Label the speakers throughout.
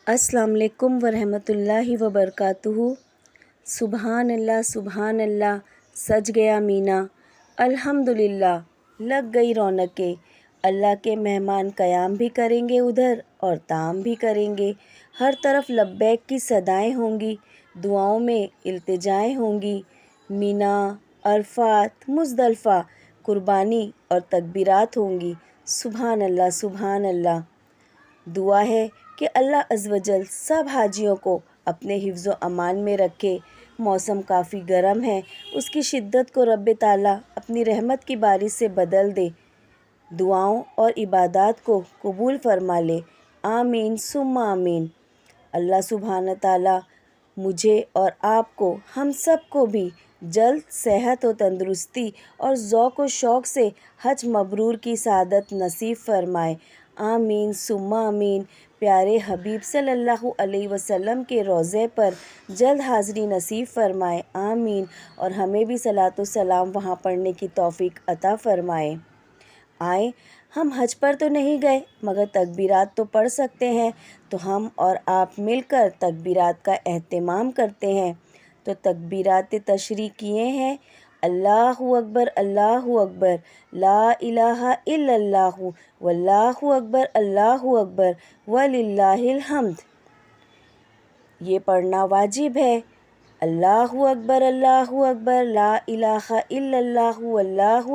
Speaker 1: السلام علیکم ورحمۃ اللہ وبرکاتہ۔ سبحان اللہ سج گیا مینہ، الحمدللہ لگ گئی رونقیں۔ اللہ کے مہمان قیام بھی کریں گے ادھر اور طعام بھی کریں گے۔ ہر طرف لبیک کی صدائیں ہوں گی، دعاؤں میں التجائیں ہوں گی۔ مینا، عرفات، مزدلفہ، قربانی اور تکبیرات ہوں گی۔ سبحان اللہ سبحان اللہ۔ دعا ہے کہ اللہ عز و جل سب حاجیوں کو اپنے حفظ و امان میں رکھے۔ موسم کافی گرم ہے، اس کی شدت کو رب تعالیٰ اپنی رحمت کی بارش سے بدل دے، دعاؤں اور عبادات کو قبول فرما لے۔ آمین ثم آمین۔ اللہ سبحانہ تعالیٰ مجھے اور آپ کو، ہم سب کو بھی جلد صحت و تندرستی اور ذوق و شوق سے حج مبرور کی سعادت نصیب فرمائے۔ آمین ثم آمین۔ پیارے حبیب صلی اللہ علیہ وسلم کے روضے پر جلد حاضری نصیب فرمائے۔ آمین۔ اور ہمیں بھی صلاۃ و سلام وہاں پڑھنے کی توفیق عطا فرمائے۔ آئیں، ہم حج پر تو نہیں گئے مگر تکبیرات تو پڑھ سکتے ہیں، تو ہم اور آپ مل کر تکبیرات کا اہتمام کرتے ہیں۔ تو تکبیرات تشریق کیے ہیں: اللہ اکبر، لا الہ الا اللہ، واللہ اکبر وللہ الحمد۔ یہ پڑھنا واجب ہے۔ اللہ اکبر، لا الہ الا اللہ، واللہ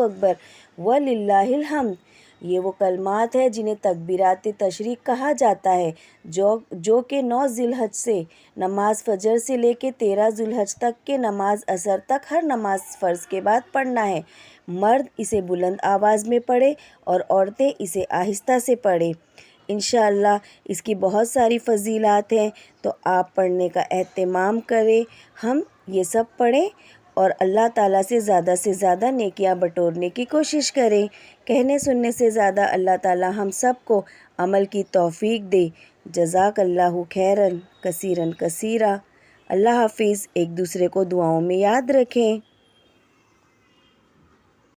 Speaker 1: اکبر وللہ الحمد۔ یہ وہ کلمات ہیں جنہیں تکبیرات تشریق کہا جاتا ہے، جو کہ 9 ذی الحج سے نماز فجر سے لے کے 13 ذی الحج تک کے نماز عصر تک ہر نماز فرض کے بعد پڑھنا ہے۔ مرد اسے بلند آواز میں پڑھے اور عورتیں اسے آہستہ سے پڑھیں۔ انشاءاللہ اس کی بہت ساری فضیلات ہیں، تو آپ پڑھنے کا اہتمام کریں، ہم یہ سب پڑھیں اور اللہ تعالیٰ سے زیادہ نیکیاں بٹورنے کی کوشش کریں۔ کہنے سننے سے زیادہ اللہ تعالیٰ ہم سب کو عمل کی توفیق دے۔ جزاک اللہ خیراً کثیراً کثیرا۔ اللہ حافظ۔ ایک دوسرے کو دعاؤں میں یاد رکھیں۔